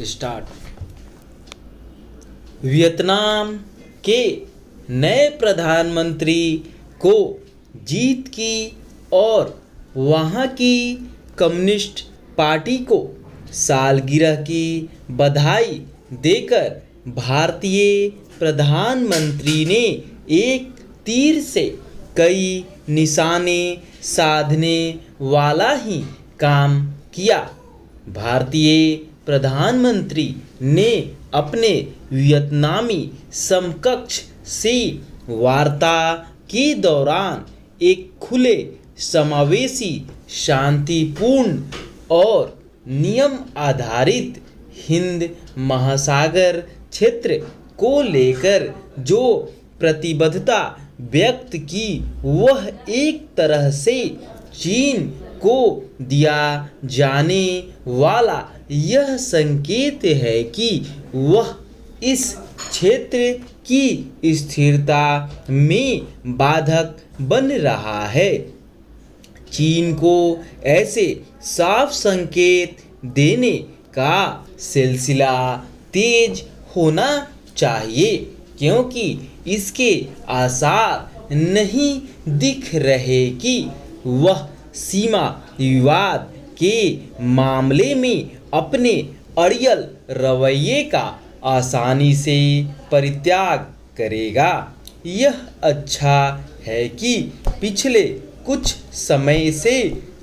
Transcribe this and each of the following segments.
Start. Vietnam के नए प्रधानमंत्री को जीत की और वहाँ की कम्युनिस्ट पार्टी को सालगिरह की बधाई देकर भारतीय प्रधानमंत्री ने एक तीर से कई निशाने साधने वाला ही काम किया। भारतीय प्रधानमंत्री ने अपने वियतनामी समकक्ष से वार्ता के दौरान एक खुले, समावेशी, शांतिपूर्ण और नियम आधारित हिंद महासागर क्षेत्र को लेकर जो प्रतिबद्धता व्यक्त की, वह एक तरह से चीन को दिया जाने वाला यह संकेत है कि वह इस क्षेत्र की स्थिरता में बाधक बन रहा है। चीन को ऐसे साफ संकेत देने का सिलसिला तेज होना चाहिए, क्योंकि इसके आसार नहीं दिख रहे कि वह सीमा विवाद के मामले में अपने अड़ियल रवैये का आसानी से परित्याग करेगा। यह अच्छा है कि पिछले कुछ समय से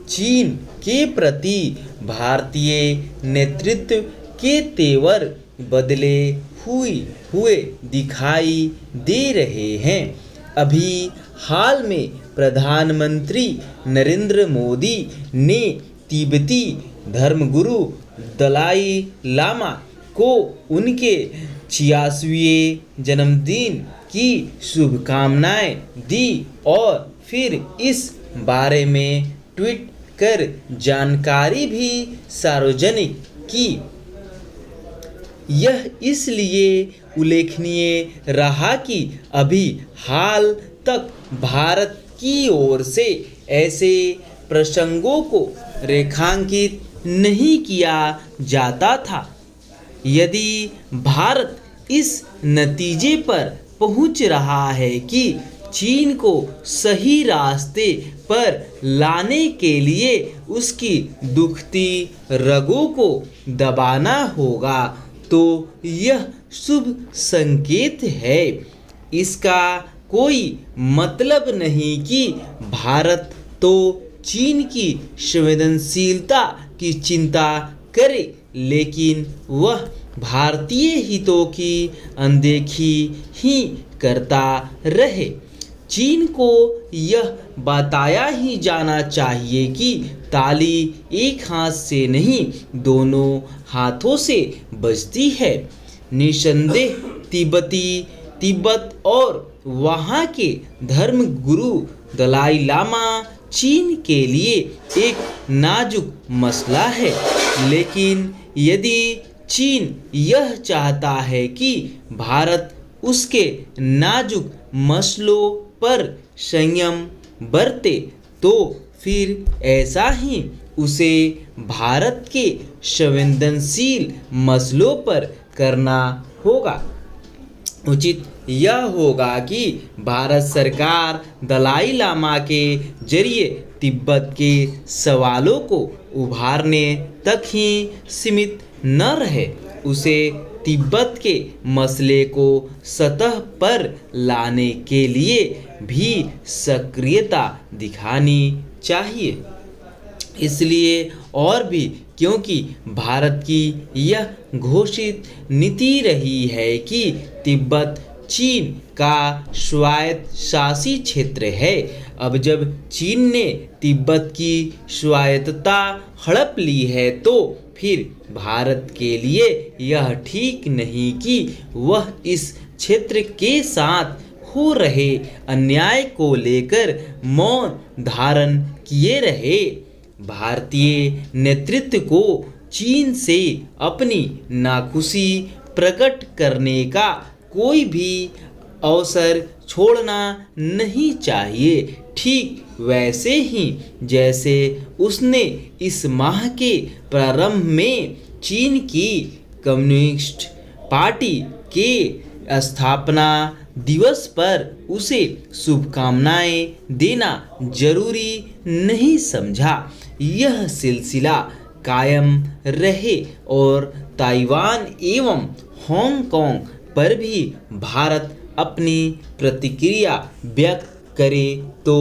चीन के प्रति भारतीय नेतृत्व के तेवर बदले हुए दिखाई दे रहे हैं। अभी हाल में प्रधानमंत्री नरेंद्र मोदी ने तिब्बती धर्मगुरु दलाई लामा को उनके 86वें जन्मदिन की शुभकामनाएं दी और फिर इस बारे में ट्वीट कर जानकारी भी सार्वजनिक की। यह इसलिए उल्लेखनीय रहा कि अभी हाल तक भारत की ओर से ऐसे प्रसंगों को रेखांकित नहीं किया जाता था। यदि भारत इस नतीजे पर पहुंच रहा है कि चीन को सही रास्ते पर लाने के लिए उसकी दुखती रगों को दबाना होगा, तो यह शुभ संकेत है। इसका कोई मतलब नहीं कि भारत तो चीन की संवेदनशीलता की चिंता करे, लेकिन वह भारतीय हितों की अनदेखी ही करता रहे। चीन को यह बताया ही जाना चाहिए कि ताली एक हाथ से नहीं, दोनों हाथों से बजती है। निसंदेह तिब्बत और वहाँ के धर्म गुरु दलाई लामा चीन के लिए एक नाजुक मसला है, लेकिन यदि चीन यह चाहता है कि भारत उसके नाजुक मसलों पर संयम बरते, तो फिर ऐसा ही उसे भारत के संवेदनशील मसलों पर करना होगा। उचित यह होगा कि भारत सरकार दलाई लामा के जरिए तिब्बत के सवालों को उभारने तक ही सीमित न रहे, उसे तिब्बत के मसले को सतह पर लाने के लिए भी सक्रियता दिखानी चाहिए। इसलिए और भी क्योंकि भारत की यह घोषित नीति रही है कि तिब्बत चीन का स्वायत्त शासी क्षेत्र है। अब जब चीन ने तिब्बत की स्वायत्तता हड़प ली है, तो फिर भारत के लिए यह ठीक नहीं कि वह इस क्षेत्र के साथ हो रहे अन्याय को लेकर मौन धारण किए रहे। भारतीय नेतृत्व को चीन से अपनी नाखुशी प्रकट करने का कोई भी अवसर छोड़ना नहीं चाहिए, ठीक वैसे ही जैसे उसने इस माह के प्रारंभ में चीन की कम्युनिस्ट पार्टी के स्थापना दिवस पर उसे शुभकामनाएं देना जरूरी नहीं समझा। यह सिलसिला कायम रहे और ताइवान एवं हांगकांग पर भी भारत अपनी प्रतिक्रिया व्यक्त करे तो